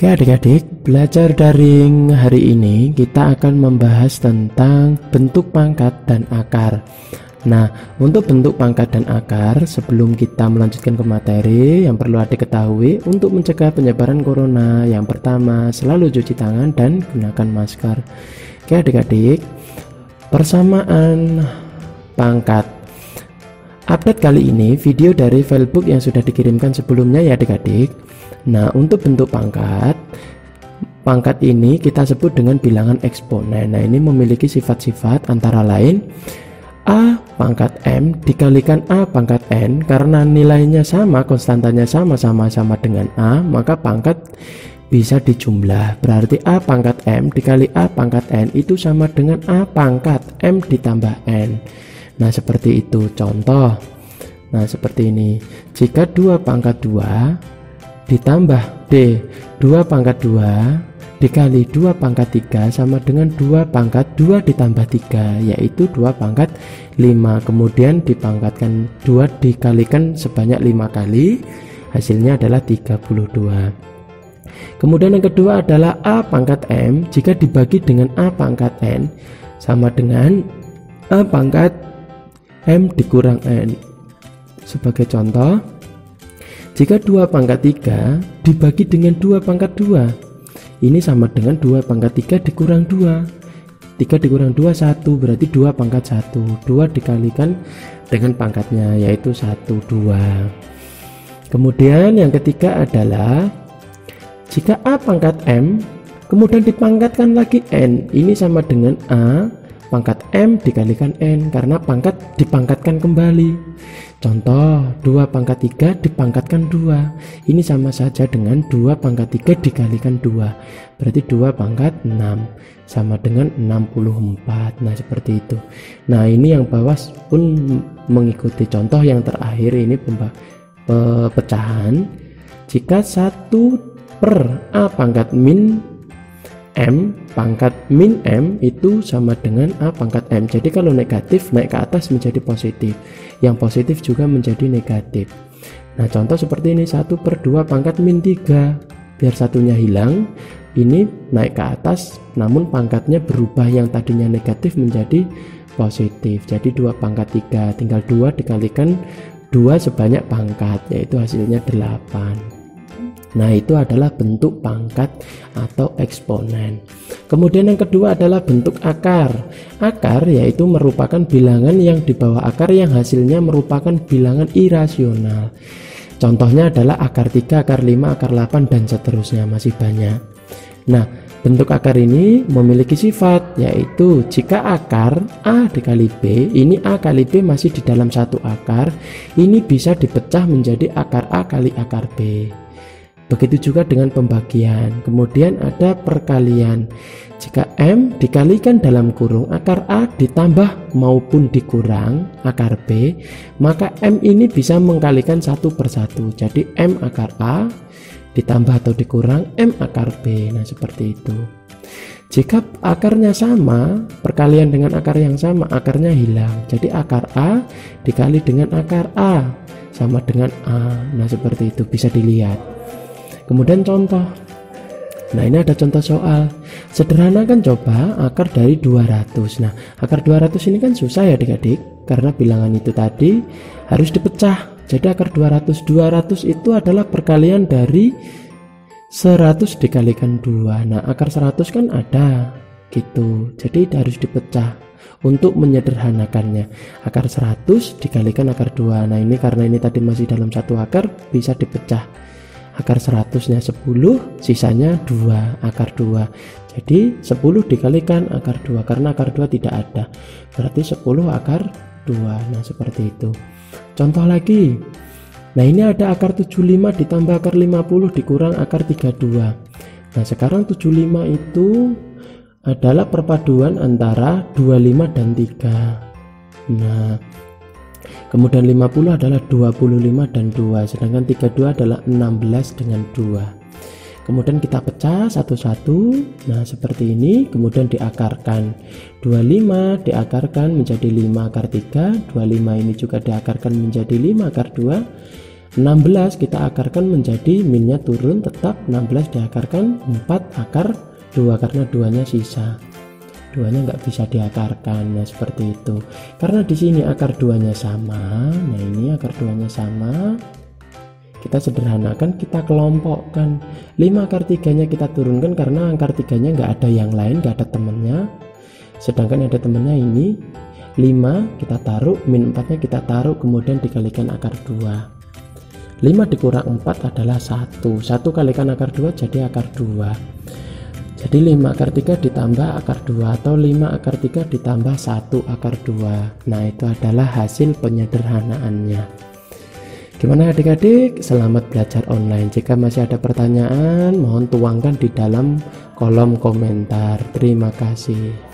Oke adik-adik, belajar daring hari ini kita akan membahas tentang bentuk pangkat dan akar. Nah, untuk bentuk pangkat dan akar, sebelum kita melanjutkan ke materi, yang perlu adik ketahui untuk mencegah penyebaran corona, yang pertama selalu cuci tangan dan gunakan masker. Oke adik-adik, persamaan pangkat. Update kali ini video dari filebook yang sudah dikirimkan sebelumnya ya adik-adik. Nah, untuk bentuk pangkat ini kita sebut dengan bilangan eksponen. Nah, ini memiliki sifat-sifat antara lain A pangkat M dikalikan A pangkat N. Karena nilainya sama, konstantanya sama dengan A, maka pangkat bisa dijumlah. Berarti A pangkat M dikali A pangkat N itu sama dengan A pangkat M ditambah N. Nah, seperti itu contoh. Nah, seperti ini. Jika 2 pangkat 2 ditambah D 2 pangkat 2 dikali 2 pangkat 3 sama dengan 2 pangkat 2 ditambah 3, yaitu 2 pangkat 5. Kemudian dipangkatkan 2 dikalikan sebanyak 5 kali, hasilnya adalah 32. Kemudian yang kedua adalah A pangkat M jika dibagi dengan A pangkat N sama dengan A pangkat M dikurang N. Sebagai contoh, jika 2 pangkat 3 dibagi dengan 2 pangkat 2, ini sama dengan 2 pangkat 3 dikurang 2. 3 dikurang 2, 1, berarti 2 pangkat 1. 2 dikalikan dengan pangkatnya, yaitu 1, 2. Kemudian yang ketiga adalah jika A pangkat M, kemudian dipangkatkan lagi N, ini sama dengan A pangkat M dikalikan N, karena pangkat dipangkatkan kembali. Contoh, 2 pangkat 3 dipangkatkan 2, ini sama saja dengan 2 pangkat 3 dikalikan 2, berarti 2 pangkat 6 sama dengan 64. Nah, seperti itu. Nah, ini yang bawah pun mengikuti contoh yang terakhir ini pecahan. Jika 1 per A pangkat min M pangkat min M itu sama dengan A pangkat M. Jadi kalau negatif naik ke atas menjadi positif, yang positif juga menjadi negatif. Nah, contoh seperti ini, 1 per 2 pangkat min 3, biar satunya hilang, ini naik ke atas namun pangkatnya berubah, yang tadinya negatif menjadi positif, jadi 2 pangkat 3, tinggal 2 dikalikan 2 sebanyak pangkat, yaitu hasilnya 8. Nah, itu adalah bentuk pangkat atau eksponen. Kemudian yang kedua adalah bentuk akar. Akar yaitu merupakan bilangan yang di bawah akar yang hasilnya merupakan bilangan irasional. Contohnya adalah akar 3, akar 5, akar 8, dan seterusnya, masih banyak. Nah, bentuk akar ini memiliki sifat, yaitu jika akar A dikali B, ini A kali B masih di dalam satu akar, ini bisa dipecah menjadi akar A kali akar B. Begitu juga dengan pembagian. Kemudian ada perkalian. Jika M dikalikan dalam kurung akar A ditambah maupun dikurang akar B, maka M ini bisa mengkalikan 1 per 1. Jadi M akar A ditambah atau dikurang M akar B. Nah, seperti itu. Jika akarnya sama, perkalian dengan akar yang sama, akarnya hilang. Jadi akar A dikali dengan akar A sama dengan A. Nah, seperti itu, bisa dilihat. Kemudian contoh. Nah, ini ada contoh soal. Sederhanakan coba akar dari 200. Nah, akar 200 ini kan susah ya adik-adik, karena bilangan itu tadi harus dipecah. Jadi akar 200 itu adalah perkalian dari 100 dikalikan 2. Nah, akar 100 kan ada gitu, jadi harus dipecah. Untuk menyederhanakannya, akar 100 dikalikan akar 2. Nah, ini karena ini tadi masih dalam satu akar, bisa dipecah. Akar 100-nya 10, sisanya 2, akar 2. Jadi 10 dikalikan akar 2, karena akar 2 tidak ada, berarti 10 akar 2. Nah, seperti itu. Contoh lagi. Nah, ini ada akar 75 ditambah akar 50 dikurang akar 32. Nah, sekarang 75 itu adalah perpaduan antara 25 dan 3. Nah, kemudian 50 adalah 25 dan 2, sedangkan 32 adalah 16 dengan 2. Kemudian kita pecah satu-satu. Nah, seperti ini. Kemudian diakarkan. 25 diakarkan menjadi 5 akar 3, 25 ini juga diakarkan menjadi 5 akar 2, 16 kita akarkan menjadi minnya turun, tetap 16 diakarkan 4 akar 2 karena 2-nya sisa. 2-nya nggak bisa diakarkan. Nah, seperti itu. Karena di sini akar 2-nya sama. Nah, ini akar 2-nya sama. Kita sederhanakan, kita kelompokkan. 5 akar 3-nya kita turunkan karena akar 3-nya nggak ada yang lain, nggak ada temennya. Sedangkan ada temennya ini 5 kita taruh, min 4-nya kita taruh, kemudian dikalikan akar 2. 5 dikurang 4 adalah 1. 1 kalikan akar 2 jadi akar 2. Jadi 5 akar 3 ditambah akar 2 atau 5 akar 3 ditambah 1 akar 2. Nah, itu adalah hasil penyederhanaannya. Gimana adik-adik? Selamat belajar online. Jika masih ada pertanyaan, mohon tuangkan di dalam kolom komentar. Terima kasih.